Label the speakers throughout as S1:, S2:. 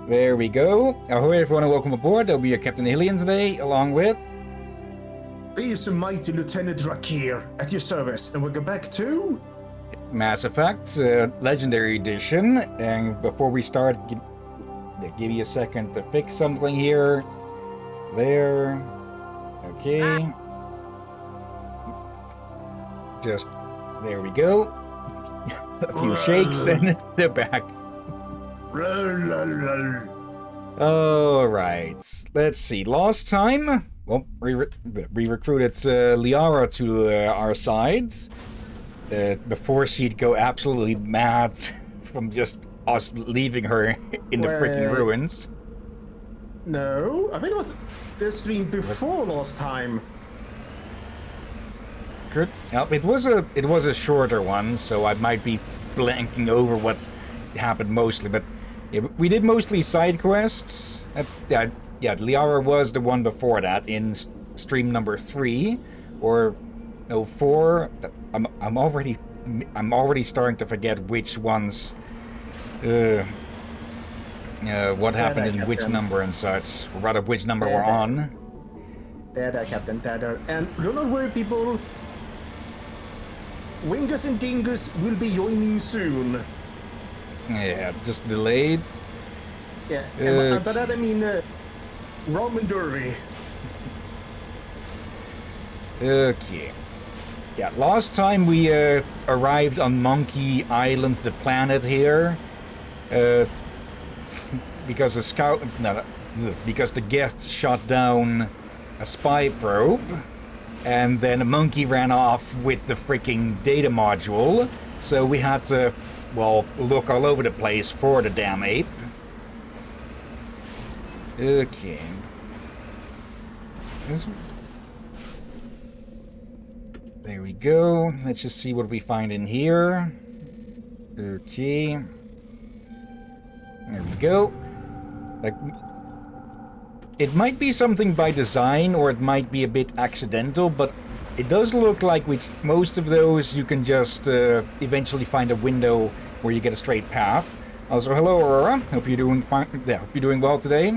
S1: There we go. Ahoy everyone and welcome aboard. I'll be your Captain Hillian today, along with...
S2: Peace and mighty Lieutenant Rakir at your service, and we'll go back to...
S1: Mass Effect, Legendary Edition. And before we start, give you a second to fix something here. There. Okay. Just, there we go. A few shakes and they're back. Alright, let's see. Last time, well, we recruited Liara to our sides before she'd go absolutely mad from just us leaving her in the freaking ruins.
S2: No, I think it was the stream before last time.
S1: Good. Now, it was a shorter one, so I might be blanking over what happened mostly, but we did mostly side quests. Yeah, Liara was the one before that in stream number 3 or no 4. I'm already starting to forget which ones. What happened in which number and such, or rather which number we're on.
S2: There, Captain. There. And do not worry, people. Wingus and Dingus will be joining soon.
S1: Yeah, just delayed.
S2: Yeah, but that I mean Rom and Derby.
S1: Okay. Yeah, last time we arrived on Monkey Island, the planet here, because because the guests shot down a spy probe, and then a monkey ran off with the freaking data module, so we had to, well, look all over the place for the damn ape. Okay. There we go. Let's just see what we find in here. Okay. There we go. Like, it might be something by design, or it might be a bit accidental, but it does look like with most of those you can just eventually find a window where you get a straight path. Also, hello Aurora. Hope you're doing fine. Yeah, hope you're doing well today.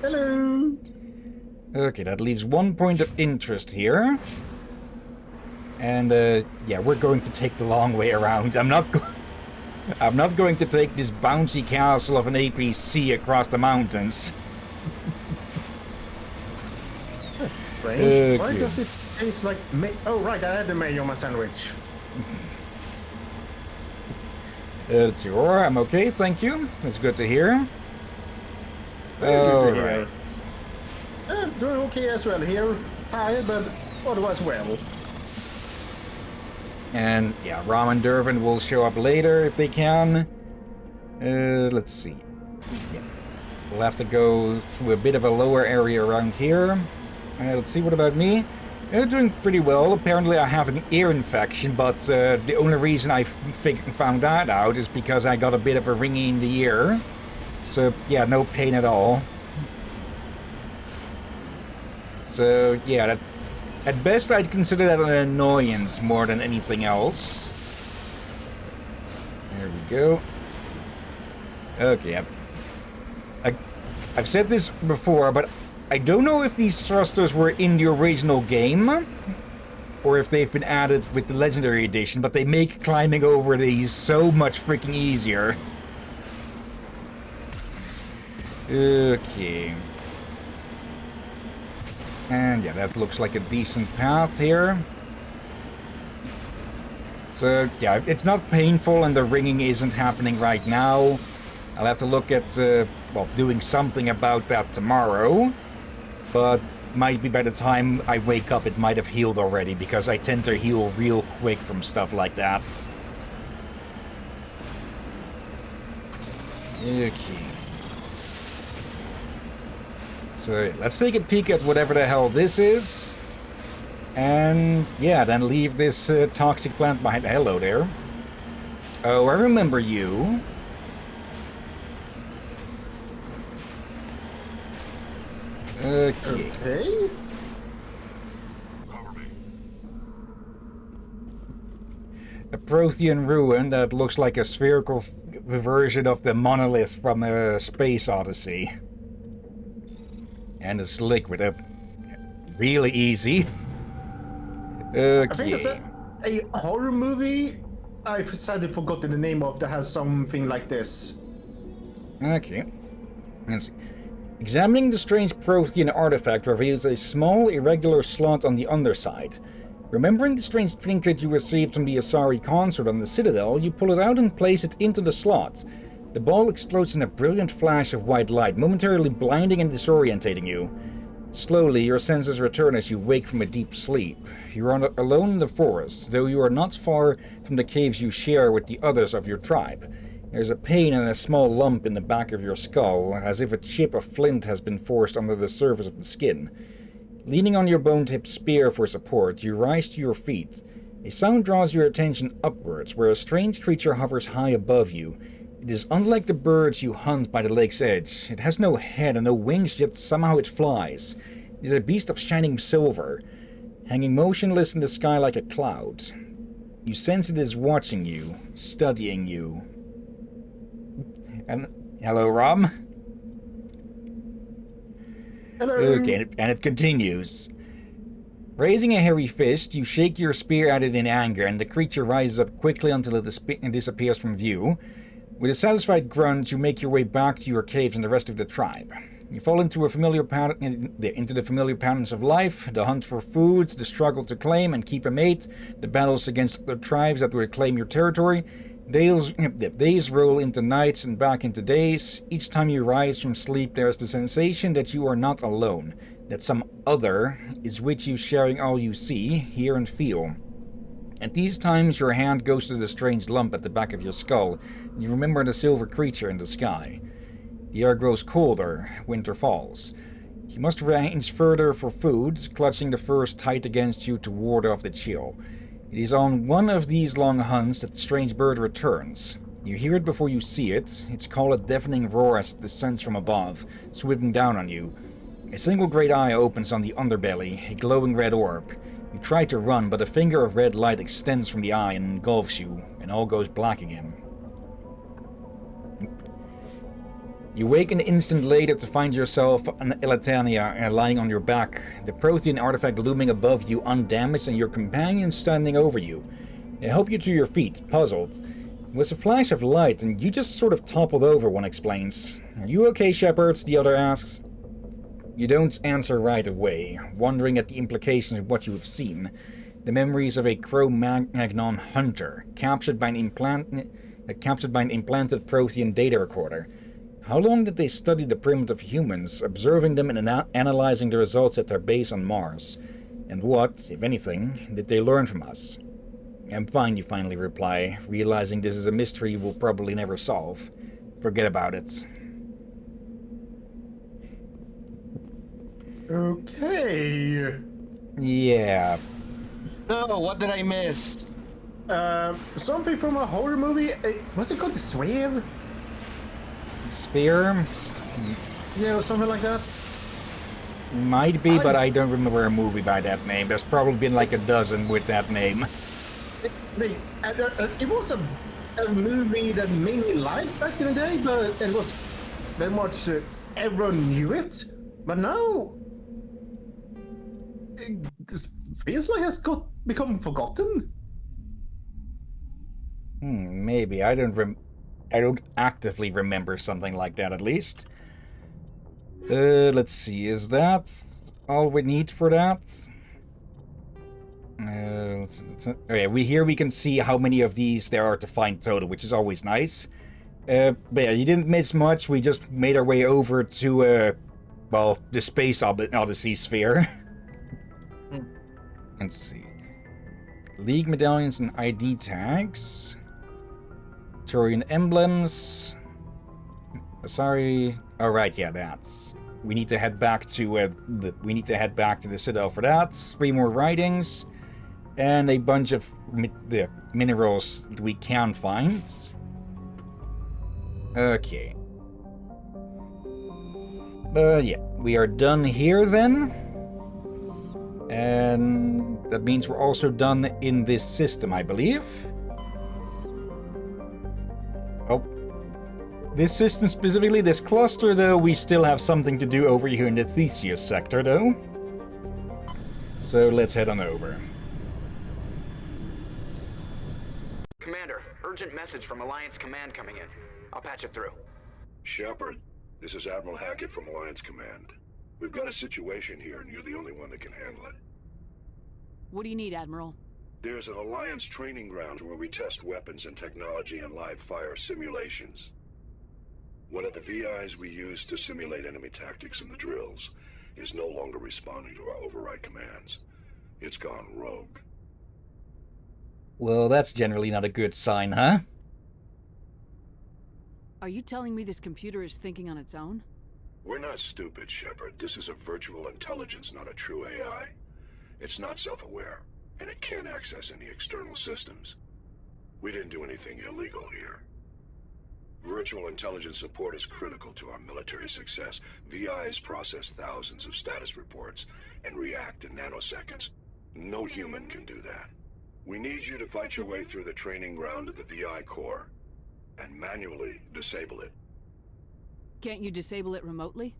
S2: Hello.
S1: Okay, that leaves one point of interest here. And yeah, we're going to take the long way around. I'm not going to take this bouncy castle of an APC across the mountains.
S2: Strange. Why does it taste like oh right, I had the mayo on my sandwich.
S1: It's your. I'm okay, thank you. That's good to hear. Alright.
S2: Doing okay as well here. Tired, but otherwise well.
S1: And yeah, Rom and Dervin will show up later if they can. Let's see. Yeah. We'll have to go through a bit of a lower area around here. Let's see, what about me? Doing pretty well. Apparently I have an ear infection, but the only reason I found that out is because I got a bit of a ringing in the ear. So yeah, no pain at all. So yeah, at best I'd consider that an annoyance more than anything else. There we go. Okay, I've said this before, but I don't know if these thrusters were in the original game, or if they've been added with the Legendary Edition, but they make climbing over these so much freaking easier. Okay. And yeah, that looks like a decent path here. So yeah, it's not painful and the ringing isn't happening right now. I'll have to look at, well, doing something about that tomorrow. But might be by the time I wake up it might have healed already, because I tend to heal real quick from stuff like that. Okay. So let's take a peek at whatever the hell this is. And yeah, then leave this toxic plant behind. Hello there. Oh, I remember you. Okay. A Prothean ruin that looks like a spherical version of the monolith from Space Odyssey. And it's liquid up. Really easy. Okay.
S2: I think it's a horror movie. I've sadly forgotten the name of that has something like this.
S1: Okay. Let's see. Examining the strange Prothean artifact reveals a small, irregular slot on the underside. Remembering the strange trinket you received from the Asari consort on the Citadel, you pull it out and place it into the slot. The ball explodes in a brilliant flash of white light, momentarily blinding and disorientating you. Slowly, your senses return as you wake from a deep sleep. You are alone in the forest, though you are not far from the caves you share with the others of your tribe. There's a pain and a small lump in the back of your skull, as if a chip of flint has been forced under the surface of the skin. Leaning on your bone-tipped spear for support, you rise to your feet. A sound draws your attention upwards, where a strange creature hovers high above you. It is unlike the birds you hunt by the lake's edge. It has no head and no wings, yet somehow it flies. It is a beast of shining silver, hanging motionless in the sky like a cloud. You sense it is watching you, studying you. And hello, Rom.
S2: Hello.
S1: Okay, and it continues. Raising a hairy fist, you shake your spear at it in anger, and the creature rises up quickly until it disappears from view. With a satisfied grunt, you make your way back to your caves and the rest of the tribe. You fall into the familiar patterns of life, the hunt for food, the struggle to claim and keep a mate, the battles against other tribes that would claim your territory. Days roll into nights and back into days. Each time you rise from sleep, there is the sensation that you are not alone, that some other is with you, sharing all you see, hear, and feel. At these times, your hand goes to the strange lump at the back of your skull, and you remember the silver creature in the sky. The air grows colder, winter falls. You must range further for food, clutching the furs tight against you to ward off the chill. It is on one of these long hunts that the strange bird returns. You hear it before you see it, its call a deafening roar as it descends from above, swooping down on you. A single great eye opens on the underbelly, a glowing red orb. You try to run, but a finger of red light extends from the eye and engulfs you, and all goes black again. You wake an instant later to find yourself on Elatania lying on your back, the Prothean artifact looming above you undamaged and your companion standing over you. They help you to your feet, puzzled. It was a flash of light and you just sort of toppled over, one explains. Are you okay, Shepard? The other asks. You don't answer right away, wondering at the implications of what you have seen. The memories of a Cro-Magnon hunter, captured by an implanted Prothean data recorder. How long did they study the primitive humans, observing them and analyzing the results at their base on Mars? And what, if anything, did they learn from us? I'm fine, you finally reply, realizing this is a mystery you will probably never solve. Forget about it.
S2: Okay.
S1: Yeah.
S3: No, what did I miss?
S2: Something from a horror movie. Was it called The Sphere?
S1: Sphere?
S2: Yeah, or something like that.
S1: Might be, but I don't remember a movie by that name. There's probably been like a dozen with that name.
S2: It was a movie that made me laugh back in the day, but it was very much everyone knew it. But now, this feels like it's become forgotten.
S1: Maybe. I don't actively remember something like that, at least. Let's see. Is that all we need for that? Okay, we can see how many of these there are to find total, which is always nice. But yeah, you didn't miss much. We just made our way over to, well, the Space Odyssey sphere. Let's see. League medallions and ID tags. Turian emblems. Sorry. Oh right, yeah, that's. We need to head back to the Citadel for that. 3 more writings, and a bunch of minerals that we can find. Okay. Yeah, we are done here then. And that means we're also done in this system, I believe. Oh, This system specifically, this cluster, though, we still have something to do over here in the Theseus sector, though. So let's head on over.
S4: Commander, urgent message from Alliance Command coming in. I'll patch it through.
S5: Shepard, this is Admiral Hackett from Alliance Command. We've got a situation here, and you're the only one that can handle it.
S6: What do you need, Admiral?
S5: There's an Alliance training ground where we test weapons and technology in live fire simulations. One of the VIs we use to simulate enemy tactics in the drills is no longer responding to our override commands. It's gone rogue.
S1: Well, that's generally not a good sign, huh?
S6: Are you telling me this computer is thinking on its own?
S5: We're not stupid, Shepard. This is a virtual intelligence, not a true AI. It's not self-aware, and it can't access any external systems. We didn't do anything illegal here. Virtual intelligence support is critical to our military success. VIs process thousands of status reports and react in nanoseconds. No human can do that. We need you to fight your way through the training ground of the VI core and manually disable it.
S6: Can't you disable it remotely?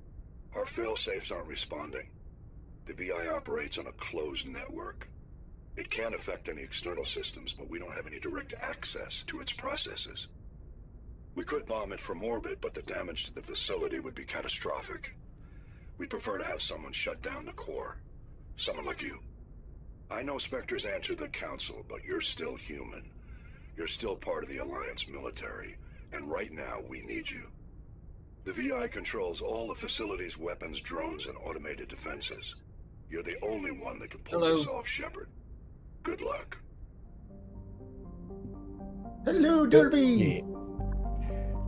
S5: Our fail-safes aren't responding. The VI operates on a closed network. It can't affect any external systems, but we don't have any direct access to its processes. We could bomb it from orbit, but the damage to the facility would be catastrophic. We'd prefer to have someone shut down the core. Someone like you. I know Spectres answer the Council, but you're still human. You're still part of the Alliance military, and right now we need you. The VI controls all the facility's weapons, drones, and automated defenses. You're the only one that can pull this off, Shepard. Good luck.
S2: Hello, Derby!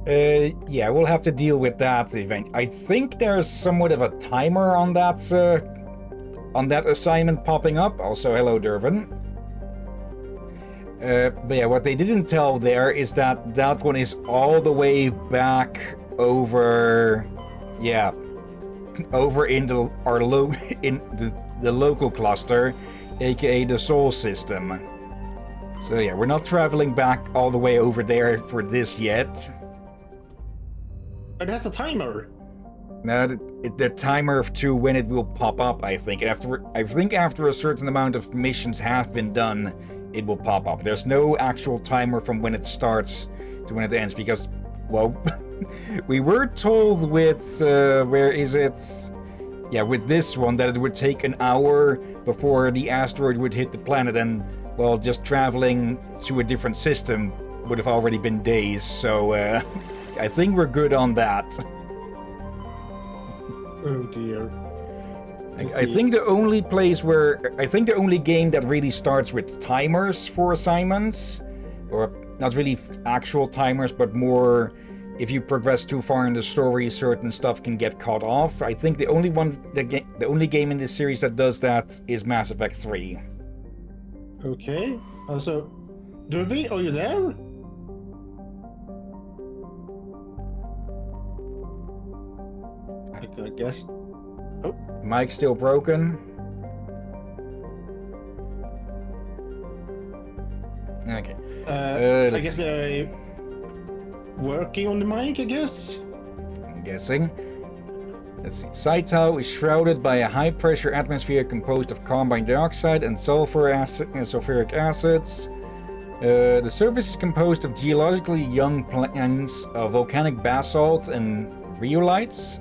S1: Yeah, we'll have to deal with that event. I think there's somewhat of a timer on that assignment popping up. Also, hello, Dervin. But yeah, what they didn't tell there is that that one is all the way back over, yeah, over in the local cluster, aka the Sol system. So yeah, we're not traveling back all the way over there for this yet.
S2: It has a timer.
S1: No, the timer to when it will pop up, I think. After a certain amount of missions have been done, it will pop up. There's no actual timer from when it starts to when it ends, because, well, we were told with, where is it? Yeah, with this one, that it would take an hour before the asteroid would hit the planet, and, well, just traveling to a different system would have already been days, so, I think we're good on that.
S2: Oh dear.
S1: I think the only game that really starts with timers for assignments, or not really actual timers, but more if you progress too far in the story, certain stuff can get cut off. I think the only game in this series that does that is Mass Effect 3.
S2: Okay. So, Derby, are you there? I guess. Oh.
S1: Mike's still broken. Okay.
S2: I guess they're working on the mic, I guess?
S1: I'm guessing. Let's see. Saitao is shrouded by a high-pressure atmosphere composed of carbon dioxide and sulfuric acids. The surface is composed of geologically young plains of volcanic basalt and rhyolites,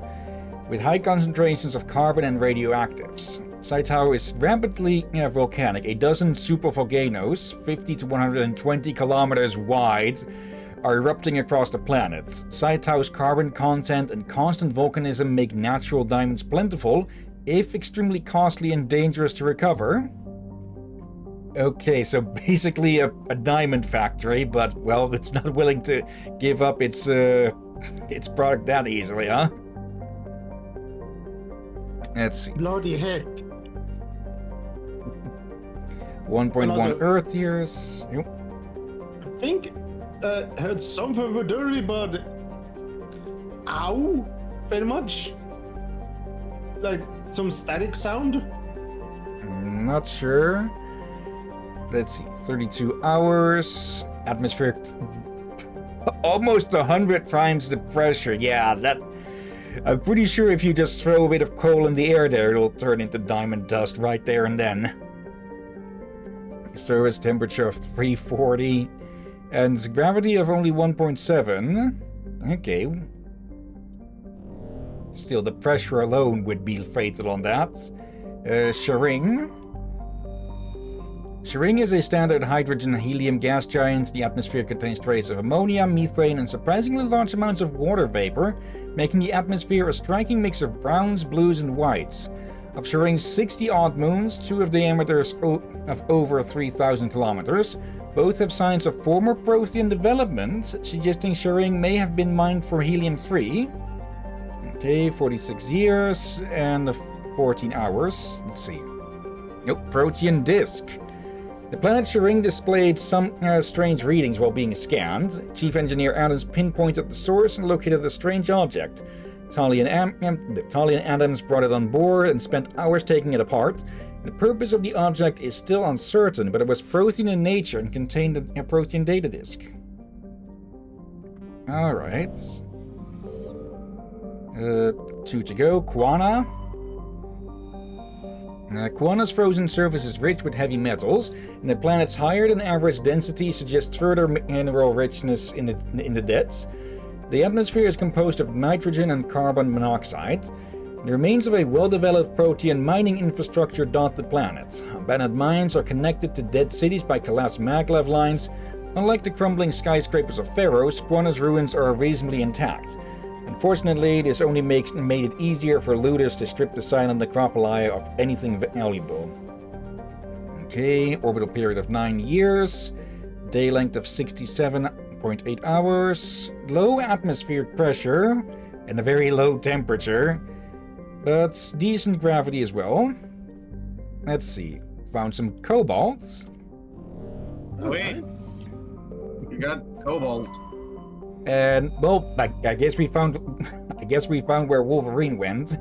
S1: with high concentrations of carbon and radioactives. Saitao is rapidly volcanic. A dozen supervolcanoes, 50 to 120 kilometers wide, are erupting across the planet. Saitao's carbon content and constant volcanism make natural diamonds plentiful, if extremely costly and dangerous to recover. Okay, so basically a diamond factory, but, well, it's not willing to give up its product that easily, huh? Let's see.
S2: Bloody heck.
S1: 1.1
S2: also,
S1: Earth years. Yep.
S2: I think heard something for Derby, but ow, very much. Like some static sound.
S1: Not sure. Let's see. 32 hours. Atmospheric Almost 100 times the pressure. Yeah, that... I'm pretty sure if you just throw a bit of coal in the air there, it'll turn into diamond dust right there and then. Surface temperature of 340. And gravity of only 1.7. Okay. Still, the pressure alone would be fatal on that. Sharing. Sharing is a standard hydrogen and helium gas giant. The atmosphere contains traces of ammonia, methane, and surprisingly large amounts of water vapor, making the atmosphere a striking mix of browns, blues, and whites. Of Sharing's 60-odd moons, 2 have diameters of over 3,000 kilometers. Both have signs of former Prothean development, suggesting Sharing may have been mined for helium-3. Okay, 46 years and 14 hours. Let's see. Nope, Protean disk. The planet Sharing displayed some strange readings while being scanned. Chief Engineer Adams pinpointed the source and located the strange object. Talia and Adams brought it on board and spent hours taking it apart. The purpose of the object is still uncertain, but it was Protean in nature and contained a Protean data disk. Alright. 2 to go. Quana. Quana's frozen surface is rich with heavy metals, and the planet's higher than average density suggests further mineral richness in the depths. The atmosphere is composed of nitrogen and carbon monoxide. The remains of a well-developed Protean mining infrastructure dot the planet. Abandoned mines are connected to dead cities by collapsed maglev lines. Unlike the crumbling skyscrapers of Pharaohs, Quana's ruins are reasonably intact. Unfortunately, this only made it easier for looters to strip the silent necropoli of anything valuable. Okay, orbital period of 9 years. Day length of 67.8 hours. Low atmospheric pressure and a very low temperature. But decent gravity as well. Let's see. Found some cobalt.
S2: Wait. You got cobalt.
S1: And well, I guess we found where Wolverine went.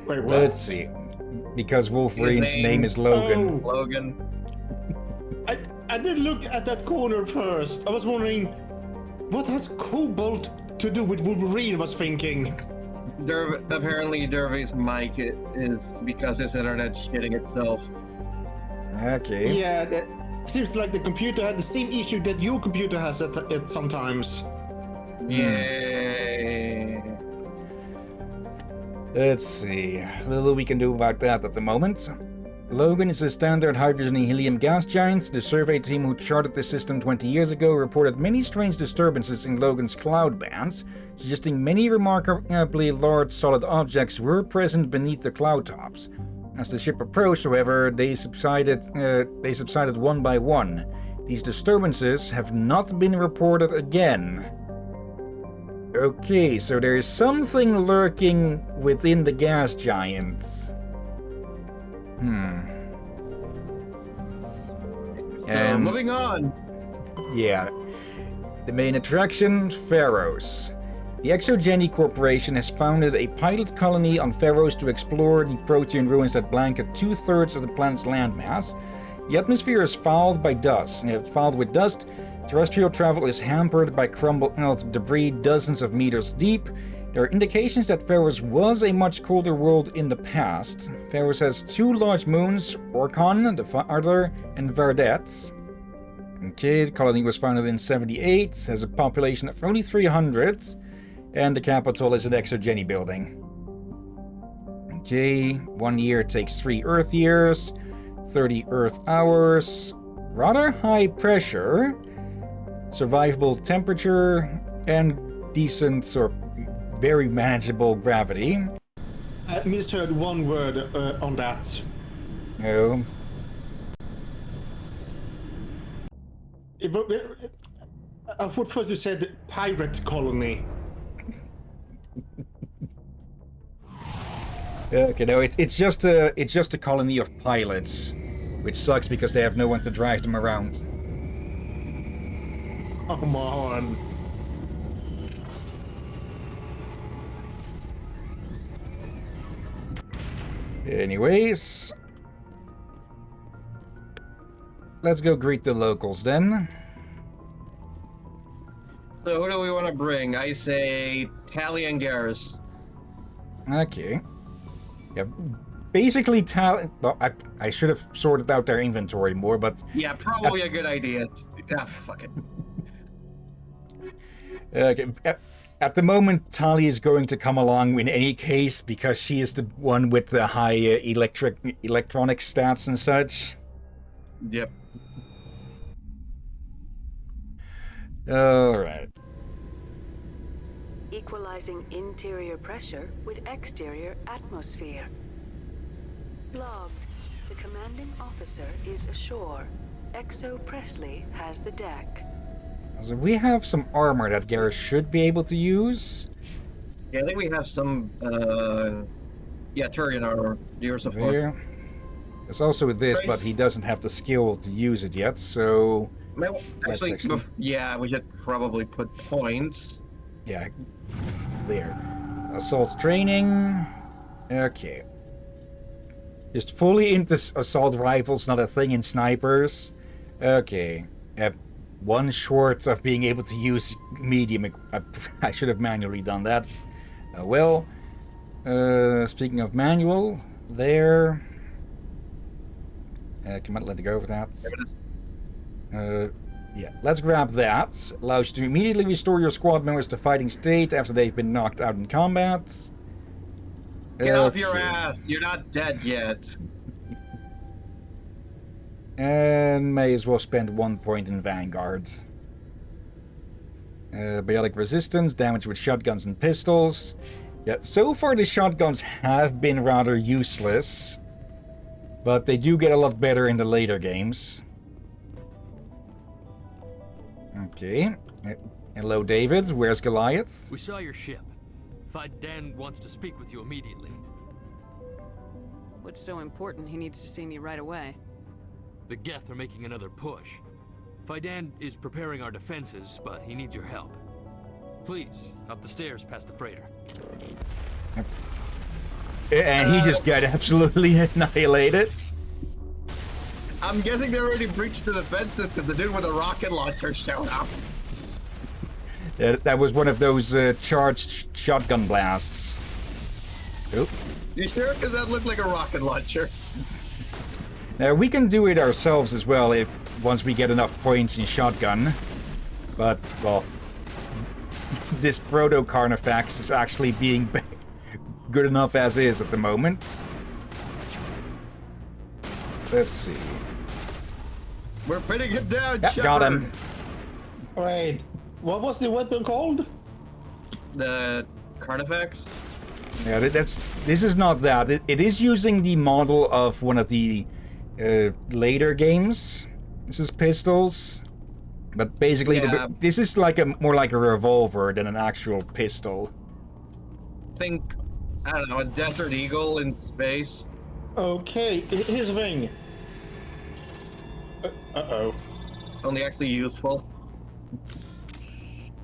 S2: Wait, what?
S1: Let's see. Because Wolverine's name is Logan.
S2: Oh.
S3: Logan.
S2: I did look at that corner first. I was wondering, what has cobalt to do with Wolverine? I was thinking.
S3: Apparently Dervy's mic is because his internet's shitting itself.
S1: Okay.
S2: Yeah, that seems like the computer had the same issue that your computer has at sometimes.
S3: Yay.
S1: Let's see. Little we can do about that at the moment. Logan is a standard hydrogen and helium gas giant. The survey team who charted the system 20 years ago reported many strange disturbances in Logan's cloud bands, suggesting many remarkably large solid objects were present beneath the cloud tops. As the ship approached, however, they subsided one by one. These disturbances have not been reported again. Okay, so there is something lurking within the gas giants.
S3: So, moving on.
S1: Yeah. The main attraction, Pharaohs. The Exogeny Corporation has founded a pilot colony on Pharaohs to explore the Protean ruins that blanket 2/3 of the planet's landmass. The atmosphere is fouled with dust. Terrestrial travel is hampered by crumbled debris dozens of meters deep. There are indications that Pharaohs was a much colder world in the past. Pharaohs has 2 large moons, Orcon, the Father, and Verdet. Okay, the colony was founded in 78, has a population of only 300, and the capital is an Exogeny building. Okay, 1 year takes 3 Earth years, 30 Earth hours, rather high pressure, survivable temperature, and decent or very manageable gravity.
S2: I misheard one word on that.
S1: No.
S2: I thought first you said pirate colony.
S1: Okay, no, it's just a colony of pilots, which sucks because they have no one to drive them around.
S2: Come on.
S1: Anyways, let's go greet the locals then.
S3: So who do we want to bring? I say Tally and Garrus.
S1: Okay. Yeah, basically, well, I should have sorted out their inventory more, but...
S3: Yeah, probably a good idea. Ah, fuck it.
S1: Okay, at the moment, Tali is going to come along in any case, because she is the one with the high electronic stats and such.
S3: Yep.
S1: Alright.
S7: Equalizing interior pressure with exterior atmosphere. Logged. The commanding officer is ashore. Exo Presley has the deck.
S1: So we have some armor that Garrus should be able to use.
S3: Yeah, I think we have some, Turian armor. Deer support.
S1: There. There's also this, but he doesn't have the skill to use it yet, so...
S3: Actually, yeah, we should probably put points.
S1: Yeah, there. Assault training. Okay. Just fully into assault rifles, not a thing in snipers. Okay. One short of being able to use medium. I should have manually done that. Well, speaking of manual, there. Come on, let go of that. Yeah, let's grab that. Allows you to immediately restore your squad members to fighting state after they've been knocked out in combat.
S3: Get off your ass! You're not dead yet.
S1: And may as well spend 1 point in Vanguard. Biotic resistance, damage with shotguns and pistols. Yeah, so far the shotguns have been rather useless. But they do get a lot better in the later games. Okay. Hello, David. Where's Goliath?
S8: We saw your ship. Faidan wants to speak with you immediately.
S6: What's so important he needs to see me right away?
S8: The Geth are making another push. Faidan is preparing our defenses, but he needs your help. Please, up the stairs past the freighter.
S1: And he just got absolutely annihilated.
S3: I'm guessing they already breached the defenses because the dude with a rocket launcher showed up.
S1: That was one of those charged shotgun blasts. Oop.
S3: You sure? Because that looked like a rocket launcher.
S1: Now, we can do it ourselves as well if once we get enough points in shotgun. But, well, this Proto-Carnifex is actually being good enough as is at the moment. Let's see.
S3: We're pinning him down,
S1: Yep, got him.
S2: Wait, what was the weapon called?
S3: The Carnifex?
S1: Yeah, this is not that. It is using the model of one of the later games. This is pistols. But basically,
S3: Yeah.
S1: this is like more like a revolver than an actual pistol.
S3: Think, I don't know, a Desert Eagle in space.
S2: Okay, here's the thing. Uh-oh.
S3: Only actually useful.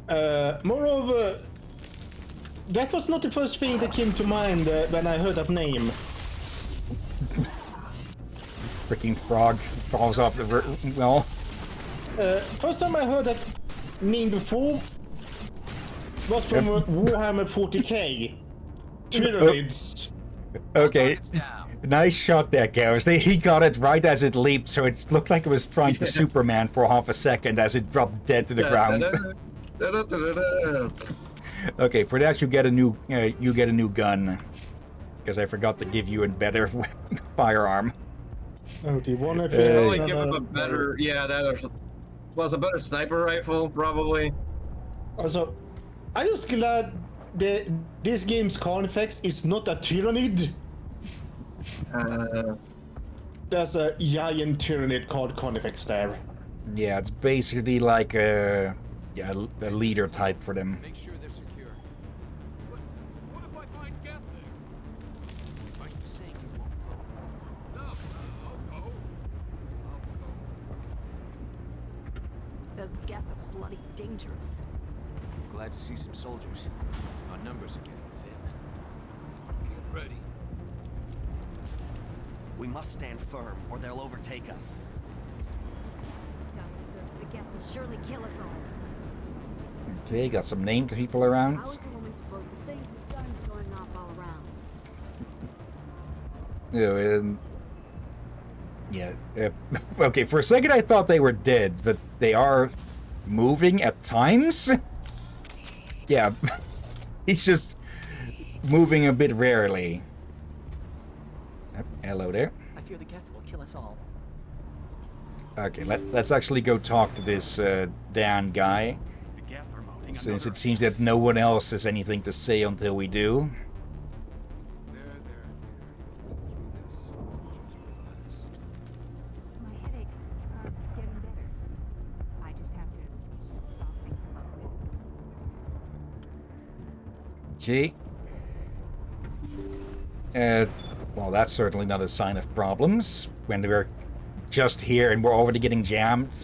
S2: Moreover, that was not the first thing that came to mind when I heard that name.
S1: Freaking frog falls off the well.
S2: First time I heard that name before was from Warhammer 40k. Tyranids.
S1: Okay, nice shot there, Garrus. He got it right as it leaped, so it looked like it was trying to Superman for half a second as it dropped dead to the ground. Okay, for that you get a new gun, because I forgot to give you a better firearm.
S2: Oh, do you want to
S3: Probably give him a better, a better sniper rifle, probably.
S2: Also, I'm just glad that this game's Carnifex is not a Tyrannid. There's a giant Tyrannid called Carnifex there.
S1: Yeah, it's basically like a leader type for them.
S8: Make sure they're secure. But what if I find Geth there? Are you saying you won't go? No, I'll go.
S9: Those Geth are bloody dangerous.
S10: Glad to see some soldiers. Our numbers are getting thin.
S8: Get ready.
S10: We must stand firm, or they'll overtake us.
S9: Die of thirst, the Geth will surely kill us all.
S1: Okay, got some named people around.
S9: How is a woman supposed to think with guns going off all around?
S1: Yeah, okay, for a second I thought they were dead, but they are moving at times? Yeah, he's just moving a bit rarely. Hello there.
S10: I fear the Geth will kill us all.
S1: Okay, let's actually go talk to this Dan guy.
S10: The Geth are mounting
S1: Since it seems that no one else has anything to say until we do.
S11: My headaches are getting better. I just have to stop thinking about it.
S1: Okay. Well, that's certainly not a sign of problems when we're just here and we're already getting jammed.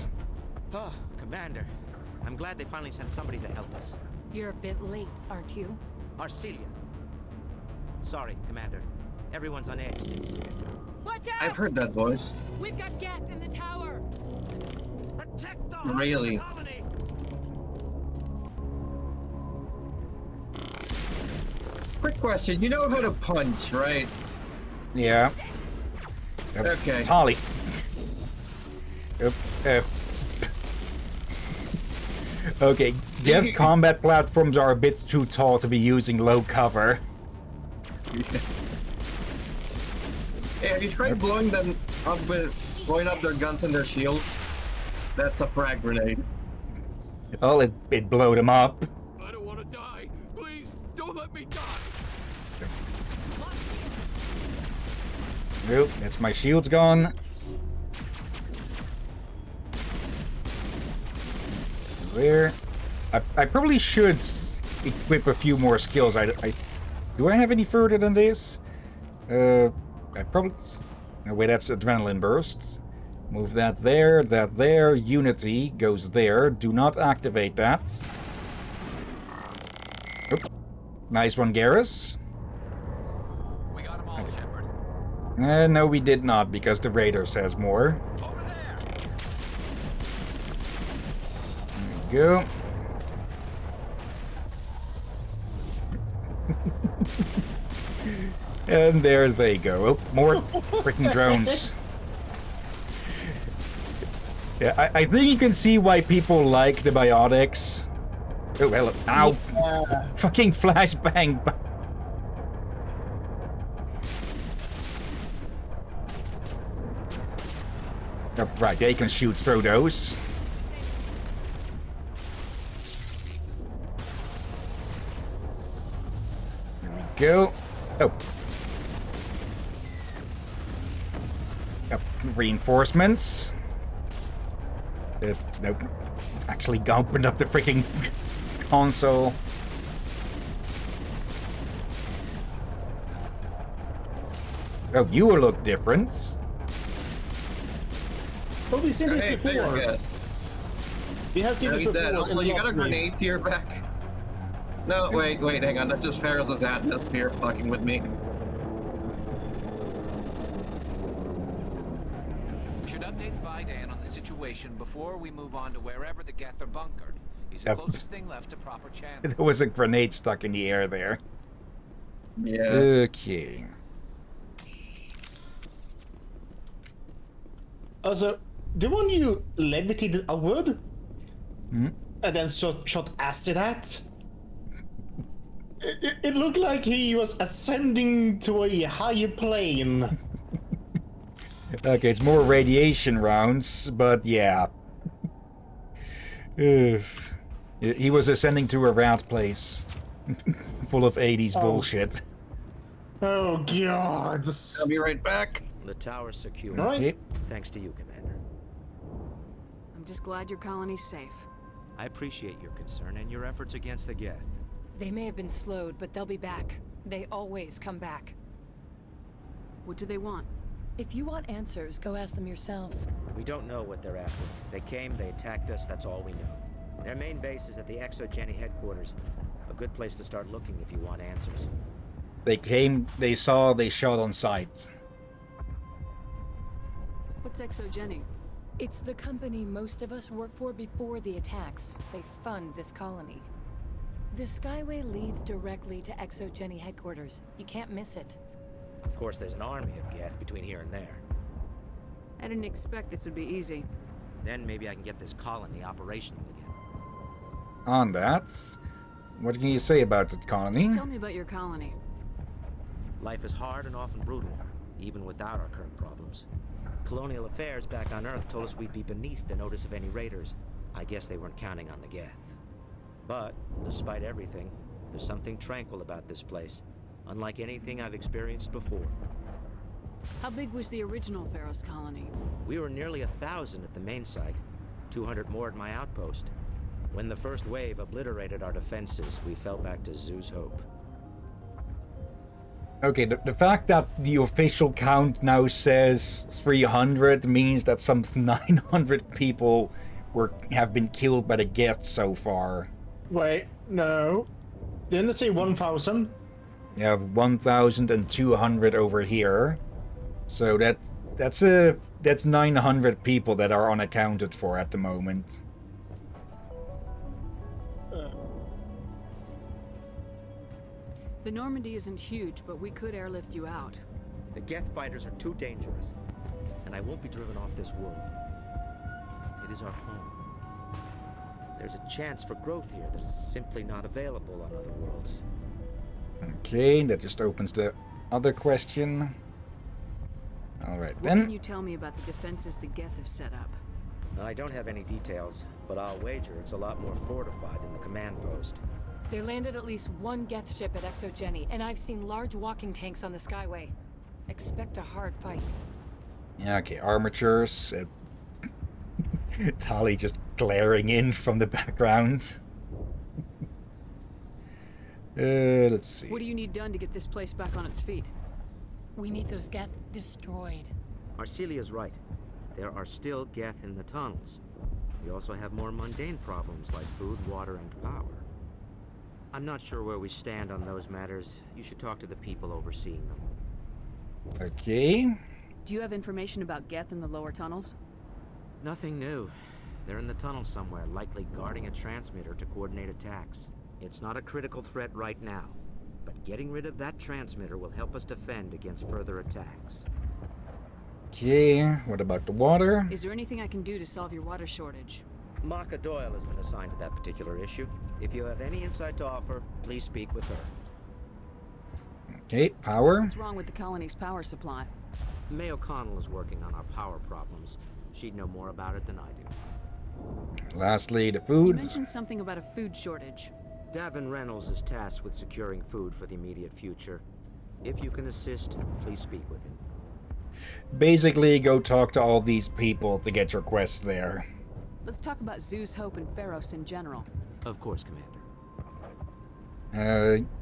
S10: Oh, Commander. I'm glad they finally sent somebody to help us.
S9: You're a bit late, aren't you?
S10: Arcelia. Sorry, Commander. Everyone's on edge since...
S3: Watch out! I've heard that voice.
S9: We've got Geth in the tower!
S10: Protect the
S3: Really?
S10: colony!
S3: Quick question. You know how to punch, right?
S1: Yeah.
S3: Okay.
S1: Tolly. Okay, Geth combat platforms are a bit too tall to be using low cover.
S3: Hey, have you tried blowing them up with blowing up their guns and their shields? That's a frag grenade.
S1: Oh, it blew them up.
S8: I don't want to die. Please, don't let me die.
S1: Nope, that's my shield's gone. Where? I probably should equip a few more skills. Do I have any further than this? I probably... No, wait, that's adrenaline bursts. Move that there. Unity goes there. Do not activate that. Oop. Nice one, Garrus.
S10: We got them all, Shepard.
S1: No, we did not, because the Raider says more.
S10: Over there!
S1: There we go. And there they go. Oh, more freaking drones. Yeah, I think you can see why people like the biotics. Oh, hello. Ow. Yeah. Fucking flashbang. Oh, right, they can shoot through those. There we go. Oh. Yep, reinforcements. Nope. Actually opened up the freaking console. Oh, you will look different.
S2: But we've seen this before. We have seen this before.
S3: Also, you got a grenade to your back. No, wait, hang on. That's just Ferris' atmosphere fucking with me.
S10: We should update Fidan on the situation before we move on to wherever the Geth are bunkered. He's the closest thing left to proper channel.
S1: There was a grenade stuck in the air there.
S3: Yeah.
S1: Okay.
S2: Also, the one you levitated upward
S1: Hmm?
S2: and then shot acid at? It looked like he was ascending to a higher plane.
S1: Okay, it's more radiation rounds, but yeah. He was ascending to a rat place. Full of 80s bullshit.
S2: Oh, God.
S3: I'll be right back.
S10: The tower's secure.
S2: Right.
S10: Thanks to you, Commander.
S6: I'm just glad your colony's safe.
S10: I appreciate your concern and your efforts against the Geth.
S9: They may have been slowed, but they'll be back. They always come back.
S6: What do they want?
S9: If you want answers, go ask them yourselves.
S10: We don't know what they're after. They came, they attacked us, that's all we know. Their main base is at the ExoGeni headquarters. A good place to start looking if you want answers.
S1: They came, they saw, they shot on sight.
S6: What's ExoGeni?
S9: It's the company most of us work for before the attacks. They fund this colony. The Skyway leads directly to ExoGeni headquarters. You can't miss it.
S10: Of course, there's an army of Geth between here and there.
S6: I didn't expect this would be easy.
S10: Then maybe I can get this colony operational again.
S1: On that, what can you say about the colony?
S6: Tell me about your colony.
S10: Life is hard and often brutal, even without our current problems. Colonial affairs back on Earth told us we'd be beneath the notice of any raiders. I guess they weren't counting on the Geth. But, despite everything, there's something tranquil about this place, unlike anything I've experienced before.
S6: How big was the original Pharaoh's colony?
S10: We were nearly 1,000 at the main site, 200 more at my outpost. When the first wave obliterated our defenses, we fell back to Zoo's Hope.
S1: Okay, the fact that the official count now says 300 means that some 900 people have been killed by the Geth so far.
S2: Wait, no. Didn't it say 1,000?
S1: Yeah, 1,200 over here. So that's 900 people that are unaccounted for at the moment.
S6: The Normandy isn't huge, but we could airlift you out.
S10: The Geth fighters are too dangerous, and I won't be driven off this world. It is our home. There's a chance for growth here that's simply not available on other worlds.
S1: Okay, that just opens the other question. Alright then.
S6: What can you tell me about the defenses the Geth have set up?
S10: I don't have any details, but I'll wager it's a lot more fortified than the command post.
S9: They landed at least one Geth ship at ExoGeni, and I've seen large walking tanks on the Skyway. Expect a hard fight.
S1: Yeah, okay, armatures. Tali just glaring in from the background. Let's see.
S6: What do you need done to get this place back on its feet?
S9: We need those Geth destroyed.
S10: Arcelia's right. There are still Geth in the tunnels. We also have more mundane problems like food, water, and power. I'm not sure where we stand on those matters. You should talk to the people overseeing them.
S1: Okay.
S6: Do you have information about Geth in the lower tunnels?
S10: Nothing new. They're in the tunnel somewhere, likely guarding a transmitter to coordinate attacks. It's not a critical threat right now, but getting rid of that transmitter will help us defend against further attacks.
S1: Okay, what about the water?
S6: Is there anything I can do to solve your water shortage?
S10: Maka Doyle has been assigned to that particular issue. If you have any insight to offer, please speak with her.
S1: Okay, power.
S6: What's wrong with the colony's power supply?
S10: May O'Connell is working on our power problems. She'd know more about it than I do.
S1: Lastly, the
S6: You
S1: food.
S6: mentioned something about a food shortage.
S10: Davin Reynolds is tasked with securing food for the immediate future. If you can assist, please speak with him.
S1: Basically, go talk to all these people to get your quest there.
S6: Let's talk about Zoo's Hope and Pharos in general.
S10: Of course, Commander.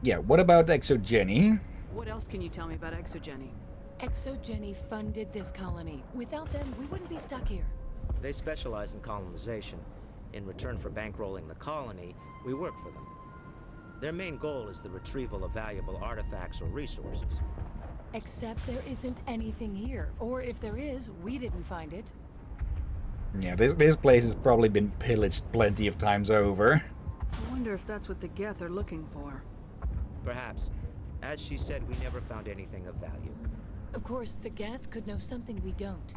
S1: Yeah, what about ExoGeni?
S6: What else can you tell me about ExoGeni?
S9: ExoGeni funded this colony. Without them, we wouldn't be stuck here.
S10: They specialize in colonization. In return for bankrolling the colony, we work for them. Their main goal is the retrieval of valuable artifacts or resources.
S9: Except there isn't anything here. Or if there is, we didn't find it.
S1: Yeah, this place has probably been pillaged plenty of times over.
S6: I wonder if that's what the Geth are looking for.
S10: Perhaps. As she said, we never found anything of value.
S9: Of course, the Geth could know something we don't.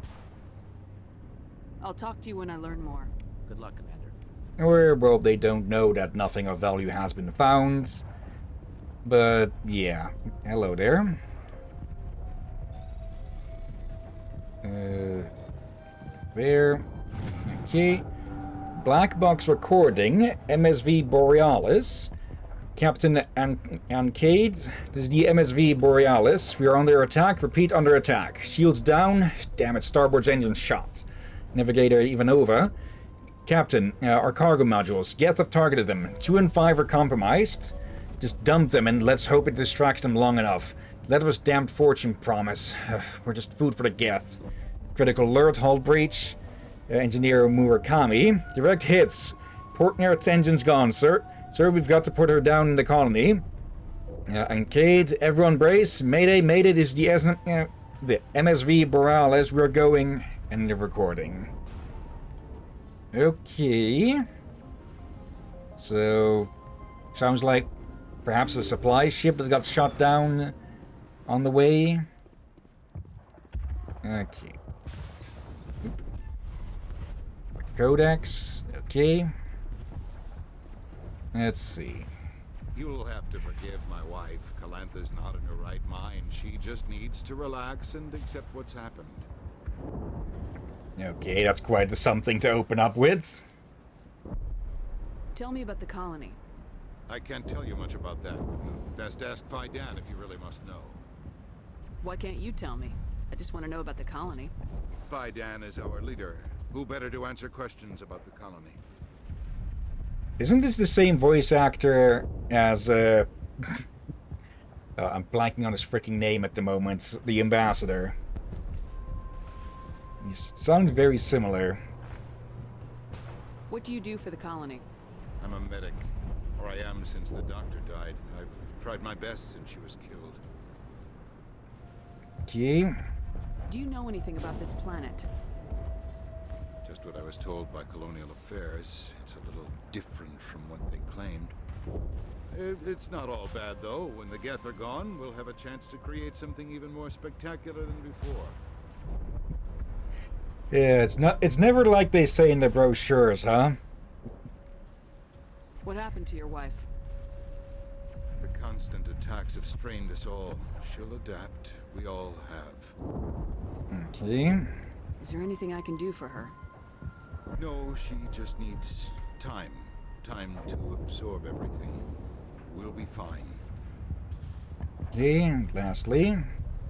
S6: I'll talk to you when I learn more.
S10: Good luck, Commander.
S1: Or, well, they don't know that nothing of value has been found. But, yeah. Hello there. There. Okay. Black box recording. MSV Borealis. Captain Ancade. This is the MSV Borealis. We are under attack. Repeat, under attack. Shields down. Damn it, starboard's engine shot. Navigator Ivanova. Captain, our cargo modules. Geth have targeted them. 2 and 5 are compromised. Just dump them and let's hope it distracts them long enough. Let us damned fortune promise. We're just food for the Geth. Critical alert, hull breach. Engineer Murakami. Direct hits. Port near its engines gone, sir. Sir, we've got to put her down in the colony. Ancade, everyone brace. Mayday, mayday, this is the MSV Borealis. We're going... And the recording. Okay. So, sounds like perhaps a supply ship that got shot down on the way. Okay. Codex. Okay. Let's see.
S12: You'll have to forgive my wife. Calantha's not in her right mind. She just needs to relax and accept what's happened.
S1: Okay, that's quite something to open up with.
S6: Tell me about the colony.
S12: I can't tell you much about that. Best ask Fidan if you really must know.
S6: Why can't you tell me? I just want to know about the colony.
S12: Fidan is our leader. Who better to answer questions about the colony?
S1: Isn't this the same voice actor as, I'm blanking on his freaking name at the moment, the ambassador? He sounds very similar.
S6: What do you do for the colony?
S12: I'm a medic. Or I am since the doctor died. I've tried my best since she was killed.
S1: Okay.
S6: Do you know anything about this planet?
S12: Just what I was told by Colonial Affairs. It's a little different from what they claimed. It's not all bad, though. When the Geth are gone, we'll have a chance to create something even more spectacular than before.
S1: Yeah, it's never like they say in the brochures, huh?
S6: What happened to your wife?
S12: The constant attacks have strained us all. She'll adapt. We all have.
S1: Okay.
S6: Is there anything I can do for her?
S12: No, she just needs time. Time to absorb everything. We'll be fine.
S1: Okay, and lastly...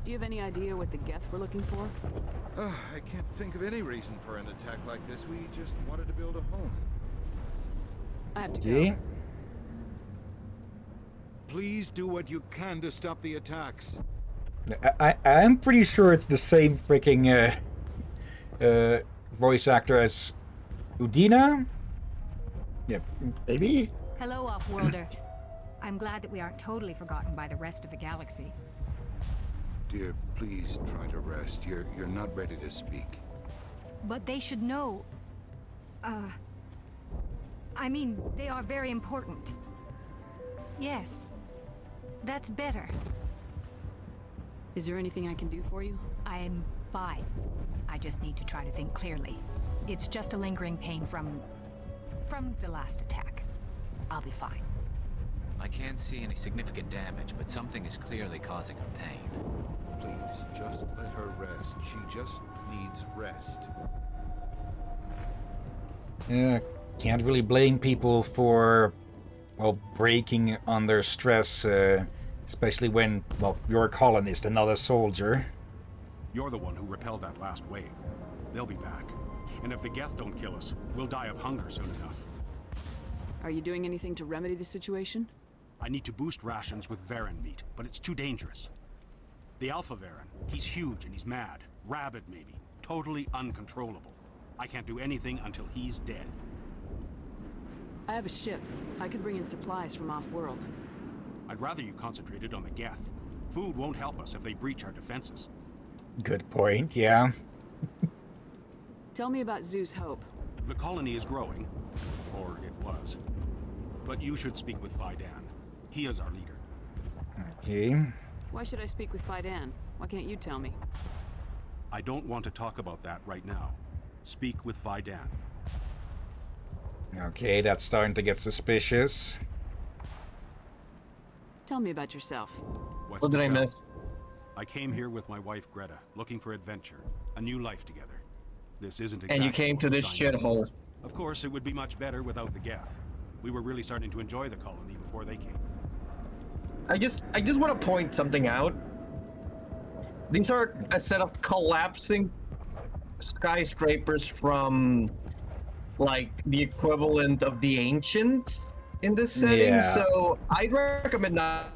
S6: Do you have any idea what the Geth were looking for?
S12: I can't think of any reason for an attack like this. We just wanted to build a home.
S6: I have to
S1: Okay.
S6: go.
S12: Please do what you can to stop the attacks.
S1: I'm pretty sure it's the same freaking voice actor as Udina? Yep.
S2: Maybe?
S11: Hello, Off-Worlder. I'm glad that we aren't totally forgotten by the rest of the galaxy.
S12: Dear, please try to rest. You're not ready to speak.
S11: But they should know... I mean, they are very important. Yes. That's better.
S6: Is there anything I can do for you?
S11: I'm fine. I just need to try to think clearly. It's just a lingering pain from the last attack. I'll be fine.
S13: I can't see any significant damage, but something is clearly causing her pain.
S12: Please, just let her rest. She just needs rest.
S1: Yeah, can't really blame people for, well, breaking under stress, especially when, well, you're a colonist and not a soldier.
S14: You're the one who repelled that last wave. They'll be back. And if the Geth don't kill us, we'll die of hunger soon enough.
S6: Are you doing anything to remedy the situation?
S14: I need to boost rations with Varen meat, but it's too dangerous. The Alpha Varen, he's huge and he's mad. Rabid, maybe. Totally uncontrollable. I can't do anything until he's dead.
S6: I have a ship. I could bring in supplies from off-world.
S14: I'd rather you concentrated on the Geth. Food won't help us if they breach our defenses.
S1: Good point, yeah.
S6: Tell me about Zeus Hope.
S14: The colony is growing. Or it was. But you should speak with Fidan. He is our leader.
S1: Okay.
S6: Why should I speak with Fidan? Why can't you tell me?
S14: I don't want to talk about that right now. Speak with Fidan.
S1: Okay, that's starting to get suspicious.
S6: Tell me about yourself.
S14: What's
S3: What did
S14: to
S3: I
S14: tell?
S3: miss?
S14: I came here with my wife Greta, looking for adventure, a new life together. This isn't exactly
S3: And you came
S14: what
S3: to
S14: we
S3: this
S14: signed up for.
S3: shithole.
S14: Of course, it would be much better without the Geth. We were really starting to enjoy the colony before they came.
S3: I just want to point something out. These are a set of collapsing skyscrapers from, like, the equivalent of the Ancients in this setting.
S1: Yeah.
S3: So I'd recommend not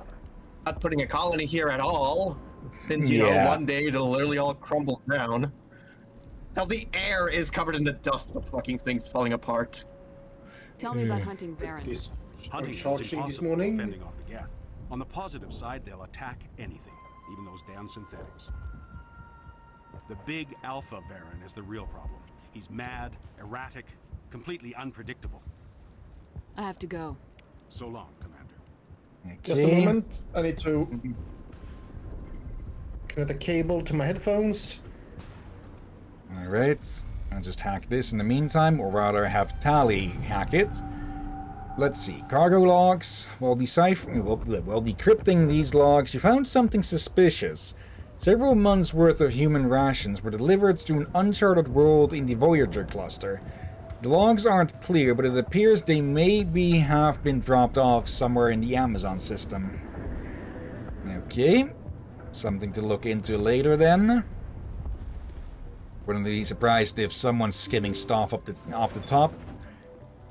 S3: putting a colony here at all, since you know
S1: Yeah.
S3: one day it'll literally all crumble down. Hell, the air is covered in the dust of fucking things falling apart.
S6: Tell me about hunting Varens.
S14: Hunting is
S2: charging
S14: impossible
S2: this morning?
S14: fending off the Geth. On the positive side, they'll attack anything, even those damn synthetics. The big Alpha Varen is the real problem. He's mad, erratic, completely unpredictable.
S6: I have to go.
S14: So long, Commander.
S2: Just a moment. I need to connect the cable to my headphones.
S1: Alright. I'll just hack this in the meantime, or rather have Tally hack it. Let's see. Cargo logs. While decrypting these logs, you found something suspicious. Several months' worth of human rations were delivered to an uncharted world in the Voyager cluster. The logs aren't clear, but it appears they maybe have been dropped off somewhere in the Amazon system. Okay. Something to look into later then. Wouldn't be surprised if someone's skimming stuff off the top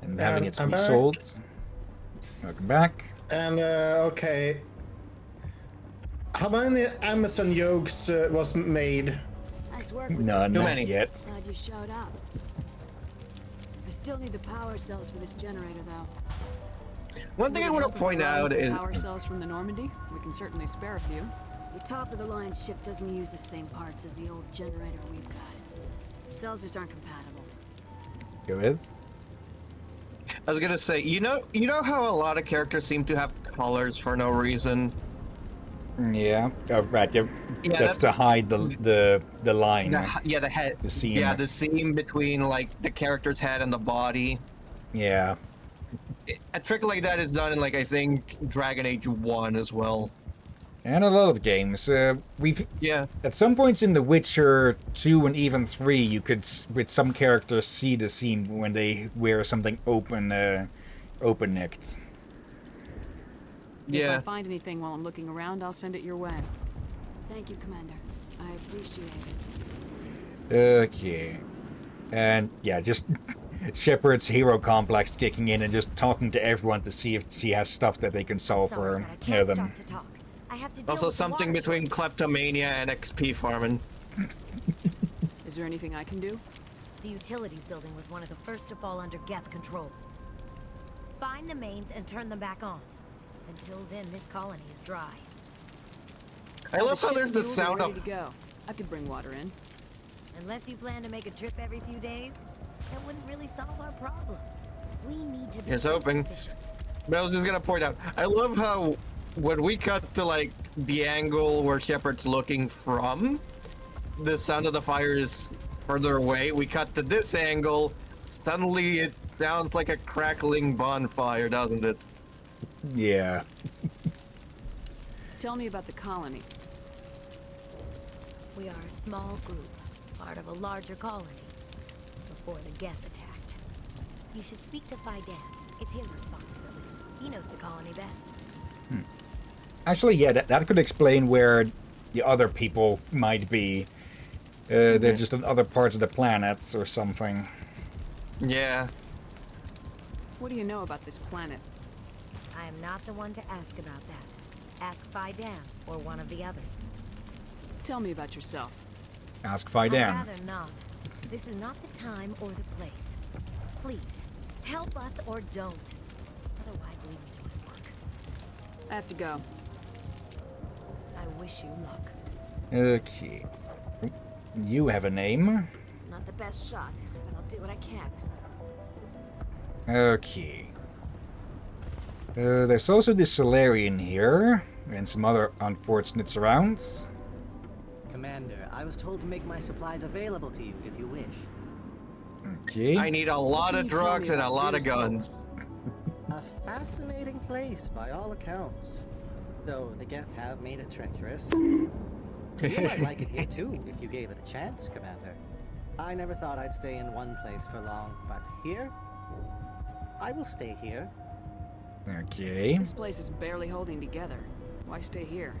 S1: and having it to
S2: I'm
S1: be
S2: back.
S1: sold. Welcome back.
S2: And okay, how many Amazon yokes was made?
S6: Nice work with
S1: None
S6: this.
S1: yet.
S6: Glad you showed up. I still need the power cells for this generator, though.
S3: One thing I want to point out is
S6: power cells from the Normandy. We can certainly spare a few. The top of the line ship doesn't use the same parts as the old generator we've got. The cells just aren't compatible.
S1: Go ahead.
S3: I was gonna say, you know how a lot of characters seem to have colors for no reason.
S1: Yeah. Oh, right. Yeah.
S3: Yeah,
S1: that's to hide the line.
S3: The head.
S1: The seam.
S3: Yeah, the seam between like the character's head and the body.
S1: Yeah.
S3: A trick like that is done in like I think Dragon Age 1 as well.
S1: And a lot of games. We've at some points in The Witcher 2 and even 3, you could, with some characters, see the seam when they wear something open-necked.
S6: If I find anything while I'm looking around, I'll send it your way. Thank you, Commander. I appreciate it.
S1: Okay. And yeah, just Shepard's hero complex kicking in and just talking to everyone to see if she has stuff that they can solve for them.
S3: Also something between kleptomania and XP farming.
S6: Is there anything I can do?
S15: The utilities building was one of the first to fall under Geth control. Find the mains and turn them back on. Until then, this colony is dry.
S3: I love how there's the
S6: Fuel,
S3: sound
S6: ready
S3: of...
S6: to go. I could bring water in.
S15: Unless you plan to make a trip every few days, that wouldn't really solve our problem. We need to be
S3: It's open.
S15: self-sufficient.
S3: But I was just gonna point out, I love how when we cut to like the angle where Shepard's looking from, the sound of the fire is further away. We cut to this angle, suddenly it sounds like a crackling bonfire, doesn't it?
S1: Yeah.
S6: Tell me about the colony.
S15: We are a small group, part of a larger colony, before the Geth attacked. You should speak to Fidan. It's his responsibility. He knows the colony best.
S1: Actually, yeah, that could explain where the other people might be. They're just on other parts of the planet or something.
S3: Yeah.
S6: What do you know about this planet?
S15: I am not the one to ask about that. Ask Fidan or one of the others.
S6: Tell me about yourself.
S1: Ask
S15: I'd
S1: Fidan.
S15: rather not. This is not the time or the place. Please, help us or don't. Otherwise, leave me to my work.
S6: I have to go.
S15: I wish you luck.
S1: Okay. You have a name.
S15: Not the best shot, but I'll do what I can.
S1: Okay. There's also this Solarian here, and some other unfortunates around.
S16: Commander, I was told to make my supplies available to you if you wish.
S1: Okay.
S3: I need a lot of drugs and a lot of guns.
S16: A fascinating place by all accounts. Though the Geth have made it treacherous. You might like it here too, if you gave it a chance, Commander. I never thought I'd stay in one place for long, but here? I will stay here.
S1: Okay.
S6: This place is barely holding together. Why stay here?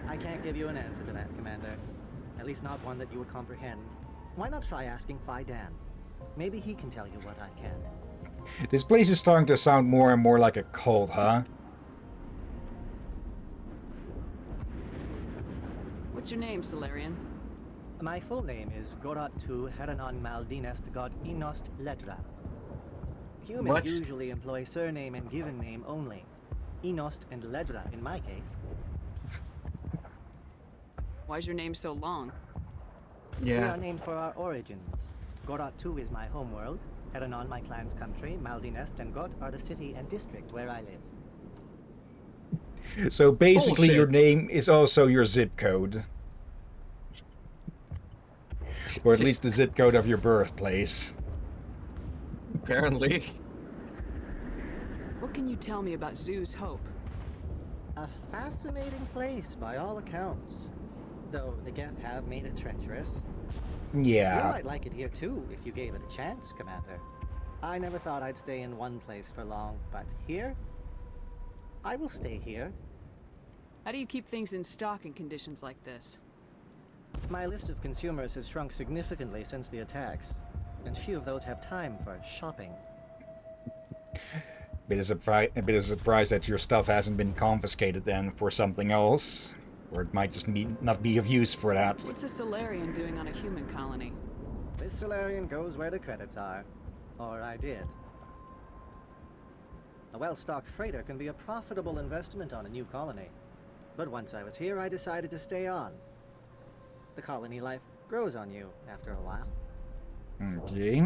S16: I can't give you an answer to that, Commander. At least not one that you would comprehend. Why not try asking Fidan? Maybe he can tell you what I can't.
S1: This place is starting to sound more and more like a cult, huh?
S6: What's your name, Solarian?
S16: My full name is Gorat-tu Heranon Maldinest God Inost Ledra. Humans
S3: What?
S16: usually employ surname and given name only. Inost and Ledra in my case.
S6: Why's your name so long?
S16: We are named for our origins. Gorat-tu is my homeworld. Eranon, my clan's country, Maldinest and Got are the city and district where I live.
S1: So basically,
S3: Bullshit.
S1: your name is also your zip code. Or at least the zip code of your birthplace.
S3: Apparently.
S6: What can you tell me about Zoo's Hope?
S16: A fascinating place by all accounts. Though the Geth have made it treacherous. You
S1: Yeah.
S16: might like it here too, if you gave it a chance, Commander. I never thought I'd stay in one place for long, but here? I will stay here.
S6: How do you keep things in stock in conditions like this?
S16: My list of consumers has shrunk significantly since the attacks, and few of those have time for shopping.
S1: A bit of surprise that your stuff hasn't been confiscated then for something else. Or it might just not be of use for that.
S6: What's a Solarian doing on a human colony?
S16: This Solarian goes where the credits are. Or I did. A well-stocked freighter can be a profitable investment on a new colony. But once I was here, I decided to stay on. The colony life grows on you after a while.
S1: Okay.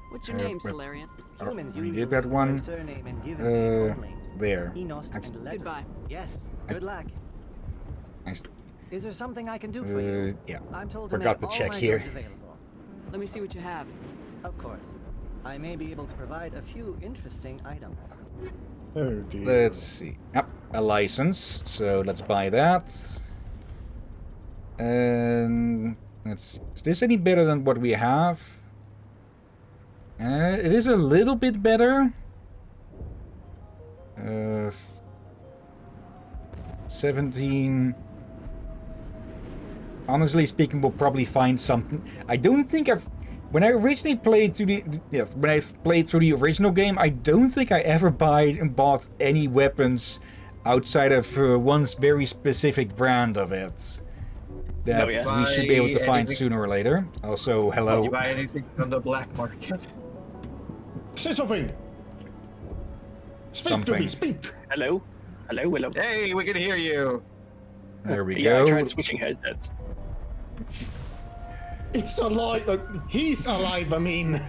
S6: What's your name, Solarian?
S16: Humans
S1: We
S16: usually
S1: did that
S16: go
S1: one.
S16: by surname and given name only.
S1: There.
S16: Enost and letter.
S6: Goodbye.
S16: Yes, good luck.
S1: I-
S16: Is there something I can do for you?
S1: Yeah.
S16: I'm told to
S1: Forgot
S16: make
S1: to
S16: all
S1: check
S16: my
S1: here.
S16: goods available.
S6: Let me see what you have.
S16: Of course. I may be able to provide a few interesting items.
S2: Oh dear.
S1: Let's see. Yep, a license. So let's buy that. And let's see. Is this any better than what we have? It is a little bit better. 17. Honestly speaking, we'll probably find something. I don't think I've. When I originally played through the original game, I don't think I ever bought any weapons outside of one very specific brand of it that we should be able to find sooner or later. Also, hello.
S3: Did you buy anything from the black market?
S2: Say something. Speak to me. Speak.
S17: Hello? Hello, hello.
S3: Hey, we can hear you.
S1: There we
S17: Yeah,
S1: go.
S17: I tried switching headsets.
S2: It's alive. He's alive, I mean.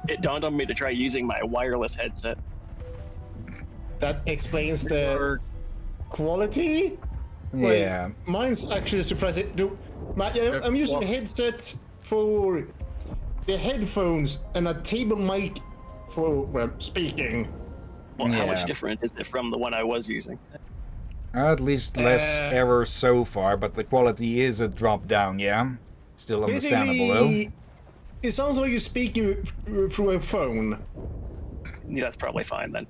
S17: It dawned on me to try using my wireless headset.
S2: That explains the quality?
S1: Yeah.
S2: Like, mine's actually surprising. I'm using a headset for the headphones and a table mic for, well, speaking.
S17: Well, how
S1: Yeah.
S17: much different is it from the one I was using?
S1: At least less errors so far, but the quality is a drop down, yeah? Still understandable, though.
S2: Basically, it sounds like you're speaking through a phone.
S17: Yeah, that's probably fine then.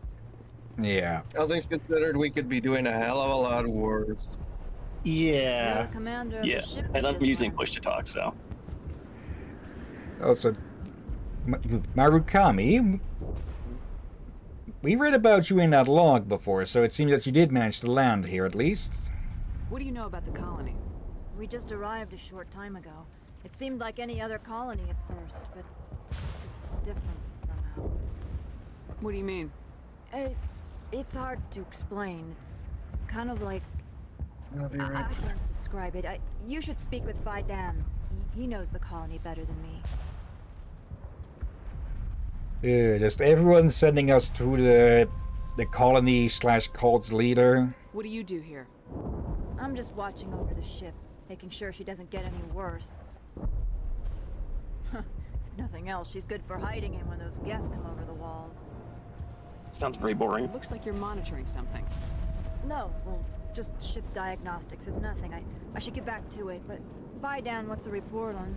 S1: Yeah.
S3: All things considered, we could be doing a hell of a lot worse.
S2: Yeah.
S6: Commander of
S17: Yeah,
S6: the ship
S17: and
S6: that
S17: I'm
S6: just
S17: using
S6: landed.
S17: push to talk, so.
S1: Also, Marukami, we read about you in that log before, so it seems that you did manage to land here at least.
S6: What do you know about the colony?
S18: We just arrived a short time ago. It seemed like any other colony at first, but it's different somehow.
S6: What do you mean?
S18: It's hard to explain. It's kind of like...
S3: I'll be
S18: I
S3: right.
S18: can't describe it. You should speak with Fidan. He knows the colony better than me.
S1: Just everyone sending us to the colony / cult's leader.
S6: What do you do here?
S18: I'm just watching over the ship, making sure she doesn't get any worse. If nothing else, she's good for hiding in when those Geth come over the walls.
S17: Sounds very boring.
S6: It looks like you're monitoring something.
S18: No, well, just ship diagnostics. It's nothing. I should get back to it, but Fidan wants a report on...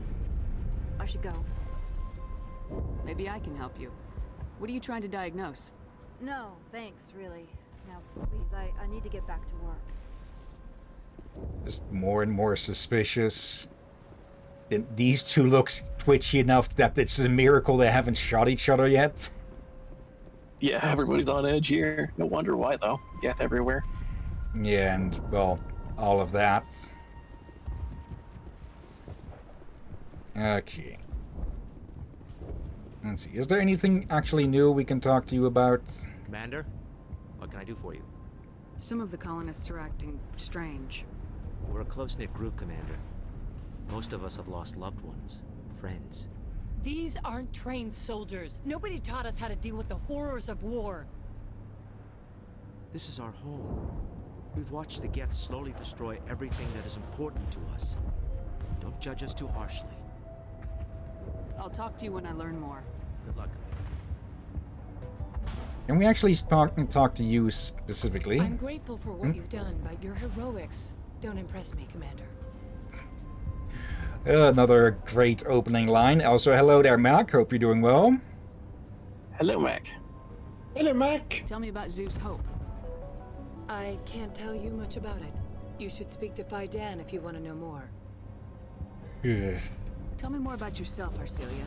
S18: I should go.
S6: Maybe I can help you. What are you trying to diagnose?
S18: No, thanks, really. Now, please, I need to get back to work.
S1: Just more and more suspicious. These two look twitchy enough that it's a miracle they haven't shot each other yet.
S17: Yeah, everybody's on edge here. No wonder why, though. Geth everywhere.
S1: Yeah, and, well, all of that. Okay. Let's see. Is there anything actually new we can talk to you about?
S10: Commander, what can I do for you?
S6: Some of the colonists are acting strange.
S10: We're a close-knit group, Commander. Most of us have lost loved ones, friends.
S9: These aren't trained soldiers. Nobody taught us how to deal with the horrors of war.
S10: This is our home. We've watched the Geth slowly destroy everything that is important to us. Don't judge us too harshly.
S6: I'll talk to you when I learn more.
S10: Good luck,
S1: Can we actually talk to you specifically?
S9: I'm grateful for what you've done, but your heroics don't impress me, Commander.
S1: Another great opening line. Also, hello there, Mac. Hope you're doing well.
S17: Hello, Mac.
S2: Hello, Mac.
S6: Tell me about Zeus Hope.
S9: I can't tell you much about it. You should speak to Fidan if you want to know more.
S6: Tell me more about yourself, Arcelia.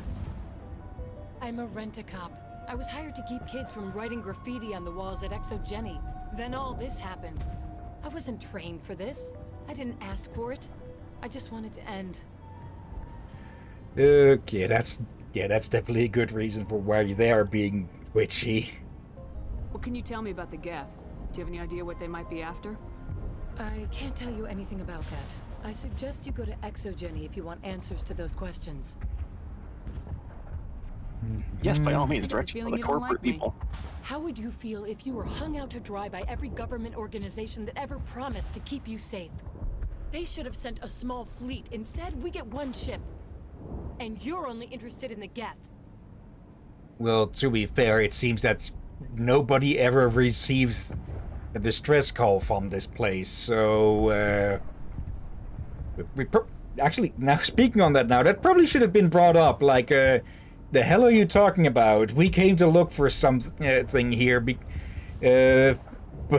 S9: I'm a rent-a-cop. I was hired to keep kids from writing graffiti on the walls at Exogeny. Then all this happened. I wasn't trained for this. I didn't ask for it. I just wanted to end.
S1: Okay, that's definitely a good reason for why they are being witchy.
S6: What can you tell me about the Geth? Do you have any idea what they might be after?
S9: I can't tell you anything about that. I suggest you go to Exogeny if you want answers to those questions.
S17: Yes, by all means,
S6: I get the
S17: direct to
S6: feeling
S17: the
S6: you don't
S17: corporate
S6: like me.
S17: people.
S9: How would you feel if you were hung out to dry by every government organization that ever promised to keep you safe? They should have sent a small fleet. Instead, we get one ship. And you're only interested in the Geth.
S1: Well, to be fair, it seems that nobody ever receives a distress call from this place, so, actually, now speaking on that now, that probably should have been brought up, like, the hell are you talking about? We came to look for something here, but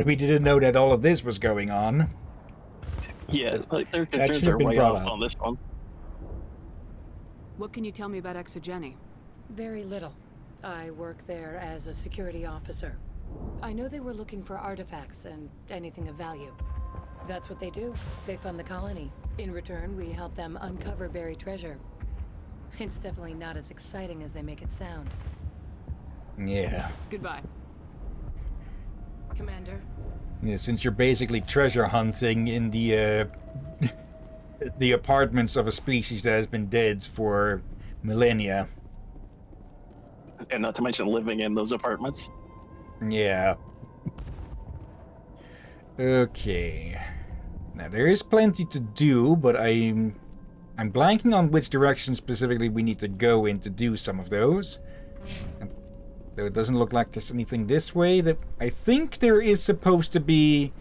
S1: we didn't know that all of this was going on.
S17: Yeah, like their
S1: That
S17: concerns
S1: should have
S17: are
S1: been
S17: way
S1: brought
S17: off
S1: up.
S17: on this one.
S6: What can you tell me about Exogeny?
S9: Very little. I work there as a security officer. I know they were looking for artifacts and anything of value. That's what they do. They fund the colony. In return, we help them uncover buried treasure. It's definitely not as exciting as they make it sound.
S1: Yeah.
S6: Goodbye.
S9: Commander?
S1: Yeah, since you're basically treasure hunting in the, the apartments of a species that has been dead for millennia.
S17: And not to mention living in those apartments.
S1: Yeah. Okay. Now there is plenty to do, but I'm blanking on which direction specifically we need to go in to do some of those. And though it doesn't look like there's anything this way, that I think there is supposed to be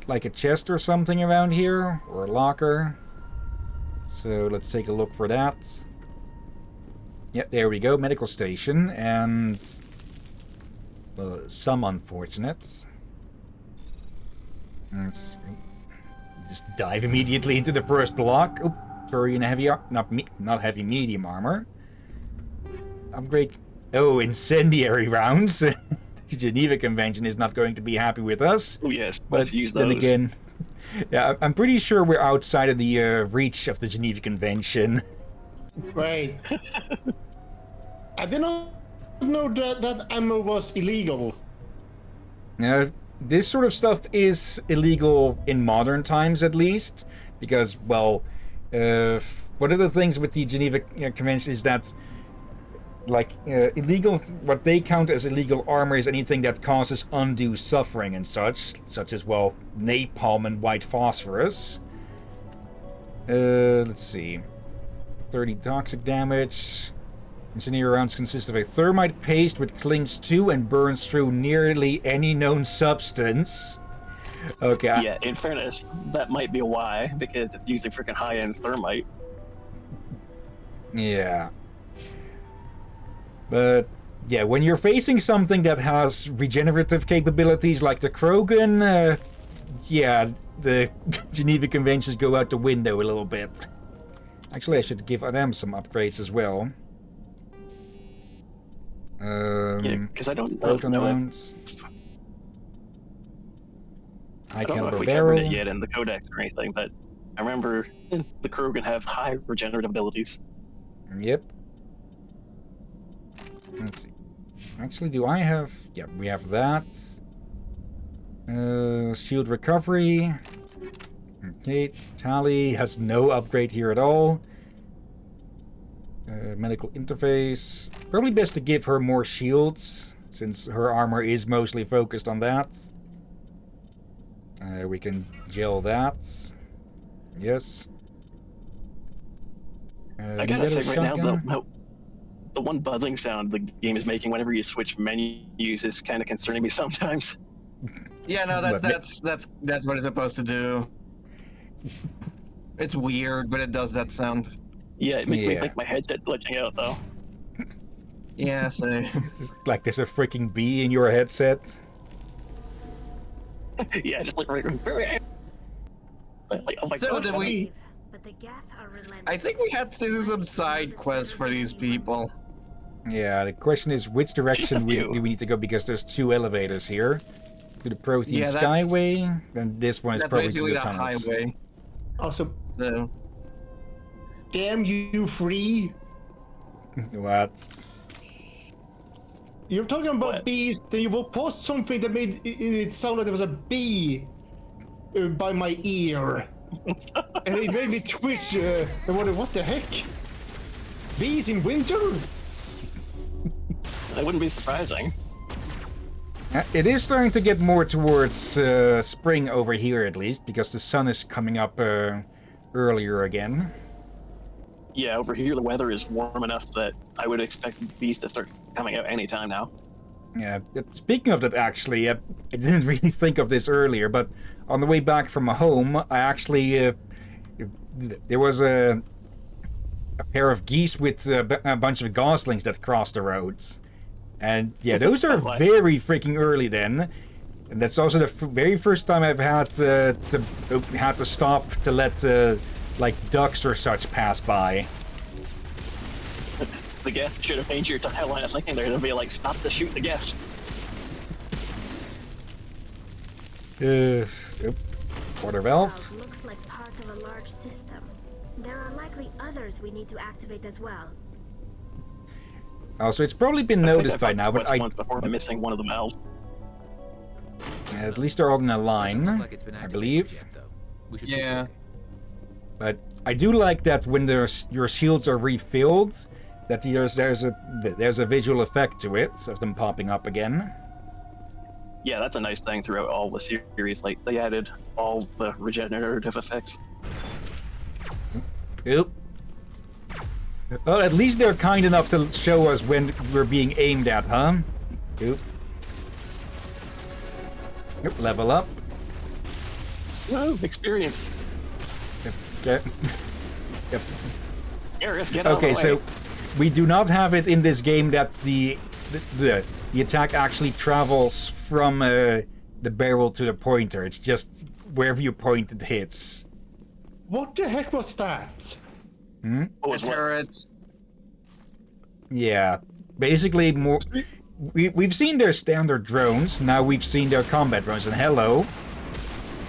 S1: like a chest or something around here, or a locker. So let's take a look for that. Yeah, there we go, medical station, and well, some unfortunate. Let's just dive immediately into the first block. Oh, sorry, in heavy, not heavy, medium armor. Upgrade. Oh, incendiary rounds. The Geneva Convention is not going to be happy with us.
S17: Oh yes,
S1: but
S17: let's use
S1: then
S17: those.
S1: again, yeah, I'm pretty sure we're outside of the reach of the Geneva Convention.
S2: Right. I did not know that ammo was illegal.
S1: Now, this sort of stuff is illegal in modern times, at least, because, well, one of the things with the Geneva Convention is that, like, illegal, what they count as illegal armor is anything that causes undue suffering and such as, well, napalm and white phosphorus. Let's see. 30 toxic damage. Incendiary rounds consist of a thermite paste which clings to and burns through nearly any known substance. Okay.
S17: Yeah, in fairness, that might be why, because it's using freaking high-end thermite.
S1: Yeah. But, yeah, when you're facing something that has regenerative capabilities like the Krogan, yeah, the Geneva Conventions go out the window a little bit. Actually, I should give them some upgrades as well.
S17: Yeah, because I don't know if we covered it yet in the Codex or anything, but I remember the Krogan have high regenerative abilities.
S1: Yep. Let's see. Actually, do I have... Yeah, we have that. Shield recovery. Okay, Tali has no upgrade here at all. Medical interface. Probably best to give her more shields, since her armor is mostly focused on that. We can gel that. Yes.
S17: I gotta say right now, the one buzzing sound the game is making whenever you switch menus is kind of concerning me sometimes.
S3: Yeah, no, that's what it's supposed to do. It's weird, but it does that sound.
S17: Yeah, it makes me think my headset glitching out though.
S3: Yeah, so
S1: Just like there's a freaking bee in your headset.
S17: Yeah, just like oh my
S3: so
S17: god.
S3: did we?
S15: But the Geth are relentless.
S3: I think we had to do some side quests for these people.
S1: Yeah, the question is which direction do we need to go, because there's 2 elevators here. To the Prothean Skyway, and this one is probably to the tunnels.
S3: Highway.
S2: Also,
S3: so.
S2: Damn you, free.
S1: What?
S2: You're talking about bees, then you will post something that made it sound like there was a bee by my ear. And it made me twitch. I wondered, what the heck? Bees in winter?
S17: That wouldn't be surprising.
S1: It is starting to get more towards spring over here, at least, because the sun is coming up earlier again.
S17: Yeah, over here the weather is warm enough that I would expect bees to start coming out anytime now.
S1: Yeah, speaking of that, actually, I didn't really think of this earlier, but on the way back from home, I actually... there was a pair of geese with a bunch of goslings that crossed the roads. And yeah, those are very freaking early then. And that's also the very first time I've had to stop to let like ducks or such pass by.
S17: The Geth should have changed your line of thinking there. They'll be like, stop to shoot the Geth.
S1: Quarter valve.
S15: Looks like part of a large system. There are likely others we need to activate as well.
S1: Also, it's probably been noticed by now, but
S17: once before by missing one of the valves.
S1: At least they're all in a line, I believe.
S3: Yeah.
S1: But I do like that when your shields are refilled, that there's a visual effect to it of them popping up again.
S17: Yeah, that's a nice thing throughout all the series. Like, they added all the regenerative effects.
S1: Oop. Well, at least they're kind enough to show us when we're being aimed at, huh? Oop. Yep, level up.
S17: Whoa, experience.
S1: Yep.
S17: Arius, get out of the
S1: Okay,
S17: way.
S1: so we do not have it in this game that the attack actually travels from the barrel to the pointer. It's just wherever you point it hits.
S2: What the heck was that?
S1: Hmm?
S3: A turret.
S1: Yeah, basically more. We've seen their standard drones. Now we've seen their combat drones. And hello.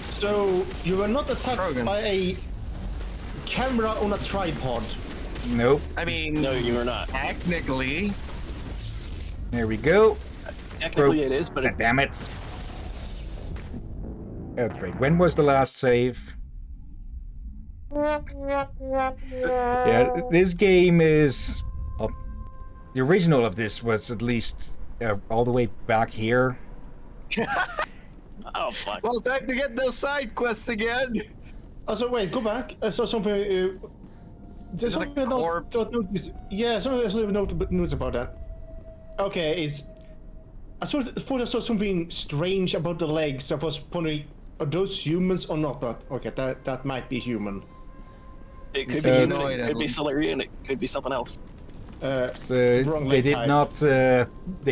S2: So you were not attacked by a camera on a tripod.
S1: Nope.
S3: I mean,
S17: no, you are not.
S3: Technically.
S1: There we go.
S17: Technically it is, but
S1: damn it. Okay, when was the last save? Yeah, this game is... the original of this was at least all the way back here.
S17: Oh, fuck.
S3: Well, time to get those side quests again.
S2: Also, wait, go back. I saw something... there's something I don't notice. Yeah, something I don't notice about that. Okay, it's... I thought I saw something strange about the legs. I was wondering, are those humans or not? But okay, that might be human.
S17: It could be human, it could be Solarian, it could be something else.
S1: So they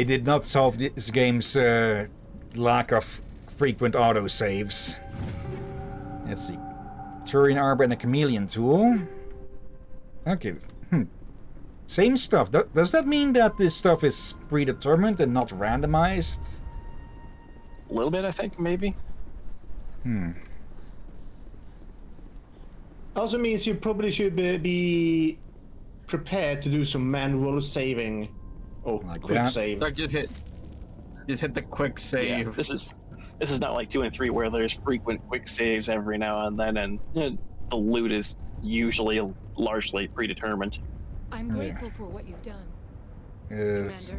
S1: did not solve this game's lack of frequent autosaves. Let's see. Turian Arbor and a Chameleon tool. Okay. Same stuff. Does that mean that this stuff is predetermined and not randomized?
S17: A little bit, I think, maybe.
S2: Also means you probably should be prepared to do some manual saving or
S1: like
S2: quick
S1: that.
S2: save.
S3: Like just hit the quick save.
S17: Yeah, this is not like 2 and 3 where there's frequent quick saves every now and then, and the loot is usually largely predetermined.
S9: I'm grateful for what you've done.
S1: Let's see.